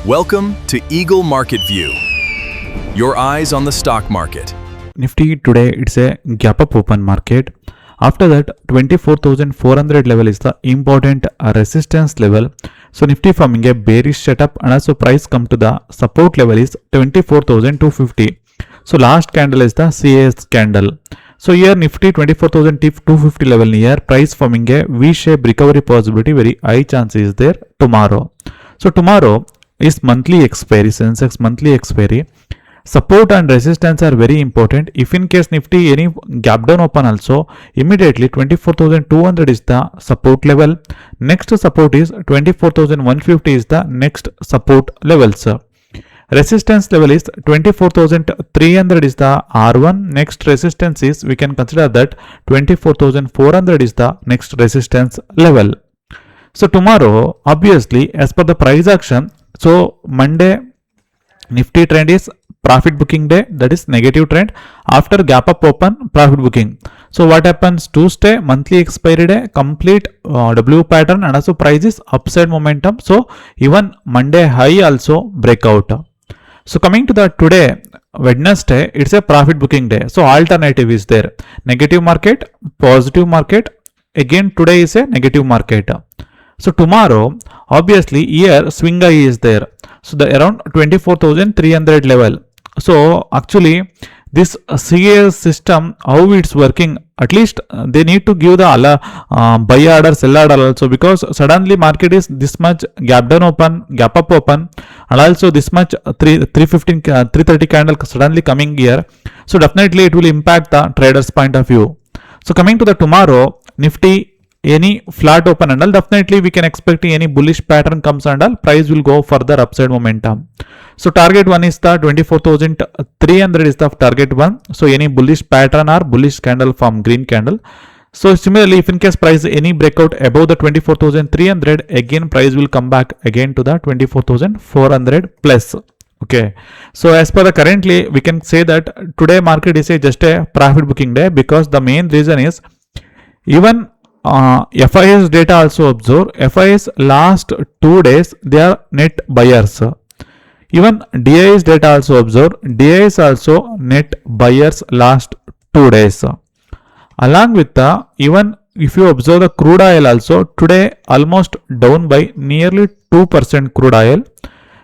Welcome to Eagle Market View. Your eyes on the stock market. Nifty today it's a gap up open market. After that 24,400 level is the important resistance level. So Nifty forming a bearish setup and also price come to the support level is 24,250. So last candle is the CAS candle. So here Nifty 24,250 level near, price forming a V-shaped recovery possibility, very high chance is there tomorrow. So tomorrow is monthly expiry, Sensex monthly expiry. Support and resistance are very important. If in case Nifty any gap down open also, immediately 24,200 is the support level. Next support is 24,150 is the next support levels. Resistance level is 24,300 is the R1. Next resistance is, we can consider that 24,400 is the next resistance level. So tomorrow, obviously, as per the price action, so Monday Nifty trend is profit booking day, that is negative trend. After gap up open, profit booking. So what happens? Tuesday monthly expiry day, complete W pattern and also price is upside momentum. So even Monday high also breakout. So coming to the today Wednesday, it's a profit booking day. So alternative is there. Negative market, positive market. Again today is a negative market. So tomorrow, obviously here swing high is there. So the around 24,300 level. So actually this CAS system, how it's working, at least they need to give the buy order, sell order also, because suddenly market is this much gap down open, gap up open, and also this much 330 candle suddenly coming here. So definitely it will impact the traders point of view. So coming to the tomorrow, Nifty any flat open and all, definitely we can expect any bullish pattern comes and all, price will go further upside momentum. So target one is the 24,300 is the target one. So any bullish pattern or bullish candle from green candle. So similarly, if in case price any breakout above the 24,300, again price will come back again to the 24,400 plus. Okay, so as per the currently, we can say that today market is just a profit booking day, because the main reason is even FIS data also observe. FIS last 2 days they are net buyers. Even DIS data also observe. DIS also net buyers last 2 days. Along with the, even if you observe the crude oil also, today almost down by nearly 2% crude oil,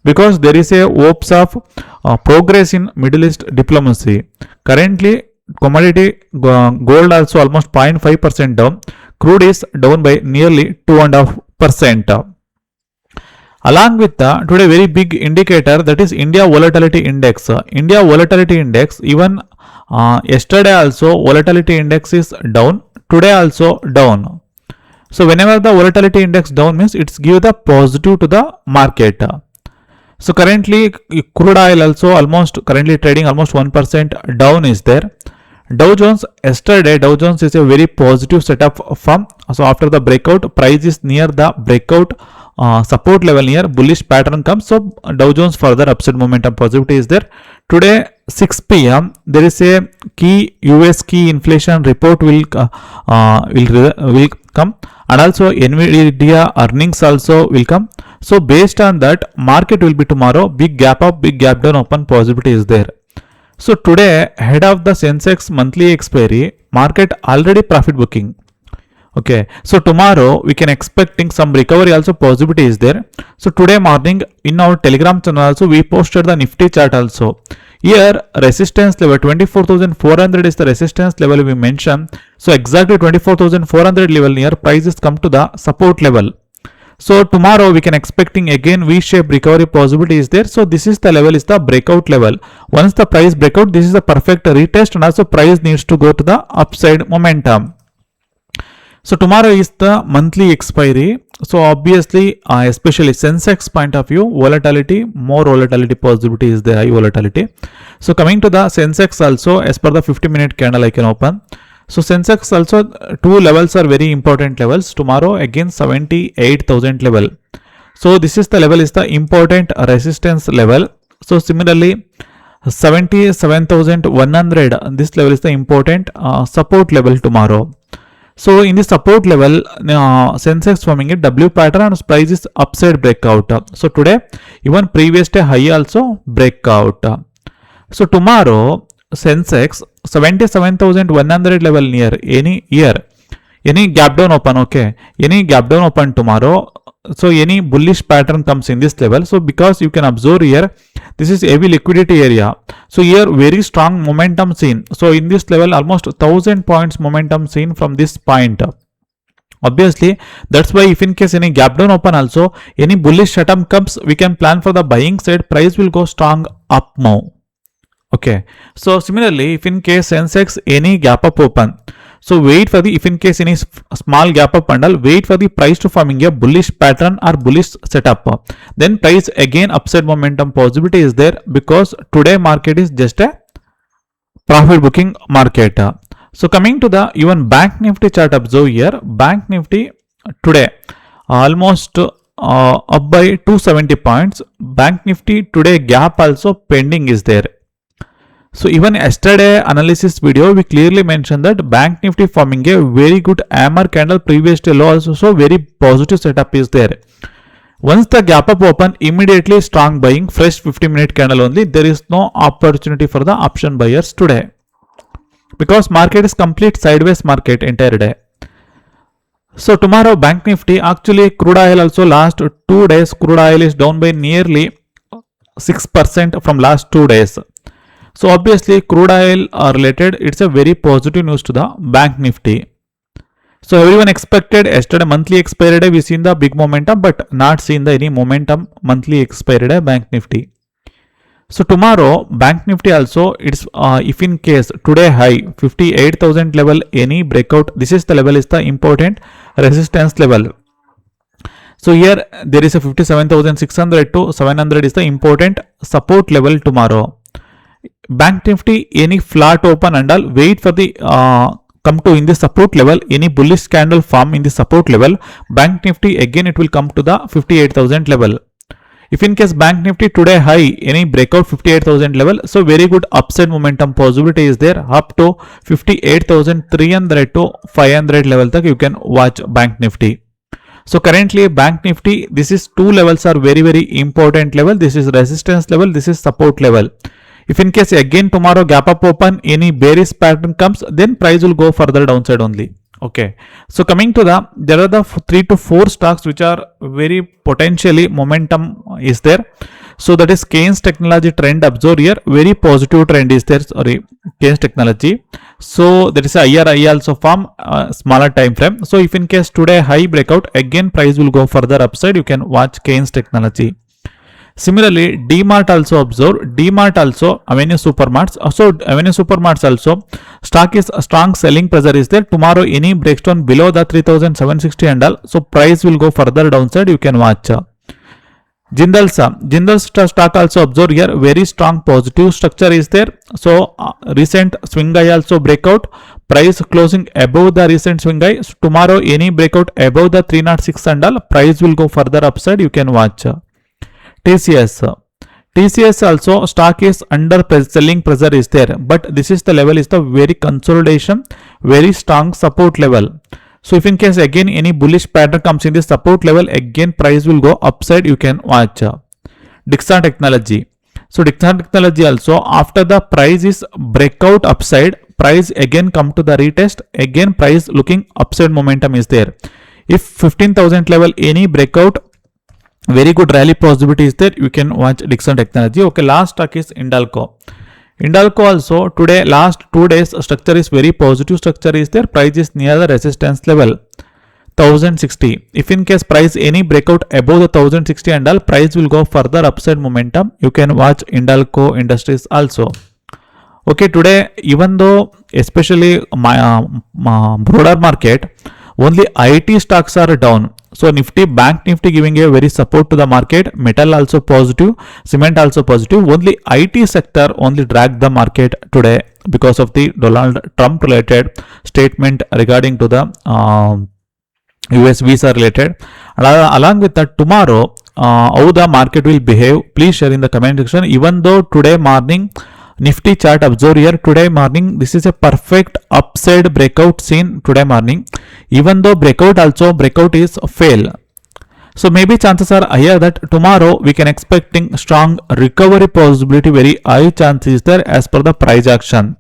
because there is a hopes of progress in Middle East diplomacy. Currently commodity gold also almost 0.5% down. Crude is down by nearly 2.5%. Along with the today very big indicator, that is India Volatility Index. India Volatility Index, even yesterday also volatility index is down, today also down. So whenever the volatility index down means it's give the positive to the market. So currently crude oil also almost currently trading almost 1% down is there. Dow Jones, yesterday Dow Jones is a very positive setup from, so after the breakout, price is near the breakout support level, near bullish pattern comes, so Dow Jones further upside momentum positivity is there. Today 6 p.m. there is a key US key inflation report will come, and also Nvidia earnings also will come. So based on that, market will be tomorrow big gap up, big gap down open possibility is there. So today, ahead of the Sensex monthly expiry, market already profit booking. Okay, so tomorrow we can expecting some recovery also possibility is there. So today morning in our Telegram channel also we posted the Nifty chart also. Here resistance level 24,400 is the resistance level we mentioned. So exactly 24,400 level near prices come to the support level. So tomorrow we can expecting again V-shaped recovery possibility is there. So this is the level, is the breakout level. Once the price breakout, this is the perfect retest, and also price needs to go to the upside momentum. So tomorrow is the monthly expiry. So obviously, especially Sensex point of view, volatility, more volatility possibility is there, high volatility. So coming to the Sensex also, as per the 50-minute candle I can open. So Sensex also, two levels are very important levels. Tomorrow again 78,000 level. So this is the level, is the important resistance level. So similarly 77,100, this level is the important support level tomorrow. So in the support level, Sensex forming a W pattern and price is upside breakout. So today, even previous day high also breakout. So tomorrow, Sensex 77,100 level near any year. Any gap down open, okay? Any gap down open tomorrow. So any bullish pattern comes in this level. So because you can observe here, this is heavy liquidity area. So here very strong momentum seen. So in this level almost 1000 points momentum seen from this point. Obviously that's why if in case any gap down open also, any bullish setup comes, we can plan for the buying side. Price will go strong up move. Okay. So similarly, if in case Sensex any gap up open, so wait for the, if in case any small gap up bundle, wait for the price to forming a bullish pattern or bullish setup. Then price again upside momentum possibility is there, because today market is just a profit booking market. So coming to the even Bank Nifty chart, observe here, Bank Nifty today almost up by 270 points. Bank Nifty today gap also pending is there. So even yesterday analysis video, we clearly mentioned that Bank Nifty forming a very good hammer candle previous day low, also so very positive setup is there. Once the gap up open, immediately strong buying, fresh 50-minute candle only. There is no opportunity for the option buyers today, because market is complete sideways market entire day. So tomorrow Bank Nifty, actually crude oil also last 2 days, crude oil is down by nearly 6% from last 2 days. So obviously crude oil related, it's a very positive news to the Bank Nifty. So everyone expected yesterday monthly expiry day we seen the big momentum, but not seen the any momentum monthly expiry day Bank Nifty. So tomorrow Bank Nifty also, it's if in case today high 58,000 level any breakout, this is the level is the important resistance level. So here there is a 57,600 to 700 is the important support level tomorrow. Bank Nifty any flat open and all, wait for the come to in the support level, any bullish candle form in the support level, Bank Nifty again it will come to the 58,000 level. If in case Bank Nifty today high any breakout 58,000 level, so very good upside momentum possibility is there up to 58,300 to 500 level tak you can watch Bank Nifty. So currently Bank Nifty, this is two levels are very important level. This is resistance level, this is support level. If in case again tomorrow gap up open, any bearish pattern comes, then price will go further downside only. Okay. So coming to there are the 3 to 4 stocks which are very potentially momentum is there. So that is Keynes Technology trend, observe here, very positive trend is there, sorry, Keynes Technology. So there is a IRI also form smaller time frame. So if in case today high breakout, again price will go further upside, you can watch Keynes Technology. Similarly, DMart also observe, DMart also, Avenue Supermarts, also Avenue Supermarts also, stock is a strong selling pressure is there. Tomorrow any breakdown below the 3,760 and all, so price will go further downside, you can watch. Jindal's stock also observe here, very strong positive structure is there. So recent swing high also breakout, price closing above the recent swing high. So tomorrow any breakout above the 306 and all, price will go further upside, you can watch. TCS also stock is under selling pressure is there, but this is the level is the very consolidation, very strong support level. So if in case again any bullish pattern comes in this support level, again price will go upside, you can watch. Dixon Technology. So Dixon Technology also, after the price is breakout upside, price again come to the retest, again price looking upside momentum is there. If 15,000 level any breakout, very good rally possibility is there, you can watch Dixon Technology. Okay, last stock is Hindalco. Hindalco also today last 2 days structure is very positive structure is there, price is near the resistance level 1060. If in case price any breakout above the 1060 and all, price will go further upside momentum, you can watch Hindalco Industries also. Okay, today even though especially broader market, only IT stocks are down. So Nifty, Bank Nifty giving a very support to the market, metal also positive, cement also positive. Only IT sector only dragged the market today because of the Donald Trump related statement regarding to the US visa related. And along with that, tomorrow how the market will behave, please share in the comment section. Even though today morning Nifty chart, observe here today morning. This is a perfect upside breakout seen today morning. Even though breakout is fail. So maybe chances are higher that tomorrow we can expecting strong recovery possibility. Very high chances there as per the price action.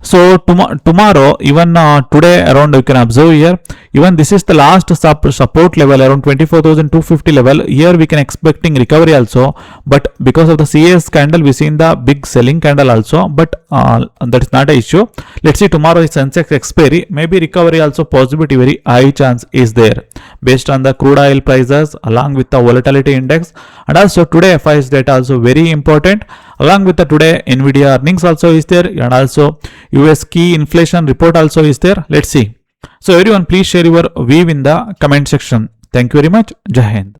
So tomorrow, even today around, you can observe here, even this is the last support level around 24,250 level. Here we can expecting recovery also, but because of the CAS candle, we seen the big selling candle also, but that is not an issue. Let's see tomorrow is Sensex expiry, maybe recovery also possibility, very high chance is there based on the crude oil prices along with the volatility index, and also today FIS data also very important. Along with the today Nvidia earnings also is there, and also US key inflation report also is there. Let's see. So everyone, please share your view in the comment section. Thank you very much. Jai Hind.